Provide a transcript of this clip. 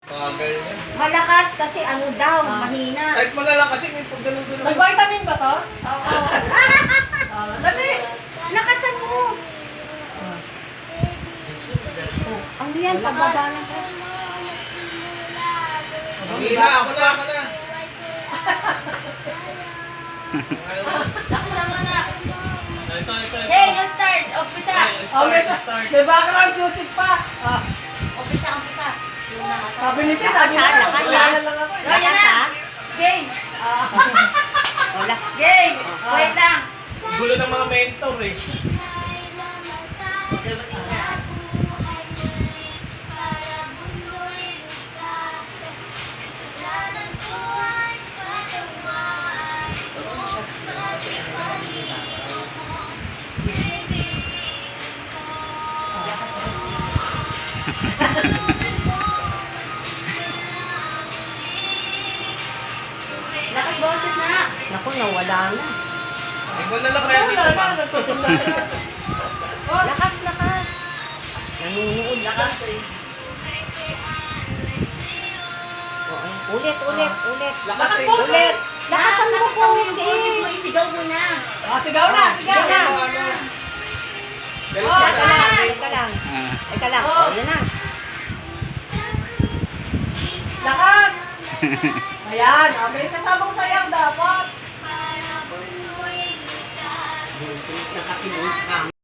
Bagal niya. Malakas kasi ano daw, mahina. Kahit mo na lang kasi may pagdalo-dalo. Nag-vitamin ba to? Oo. Dali. Lakasan mo. Ano yan, pababa na ka. Hila, ako na. Lakasan mo na. Ito. Okay, no start. Umpisa. May background music pa. Umpisa. Sabi ni Sid, Lakas ha, lakas ha. lang ako eh. Lakas ha. Game. Wala. Game. Wait lang. Gulo ng mga mentor eh. Lakas boses na. Naku, nawala na. Ikaw na lang kaya dito ma. Lakas. Nanunood lakas. Ulit. Lakas eh. Ulit. Lakasan mo po, sis. Sigaw mo na. Sigaw na. Teka lang. Oh, yun na. Lakas. Ayan, may kasamang sayang dapat.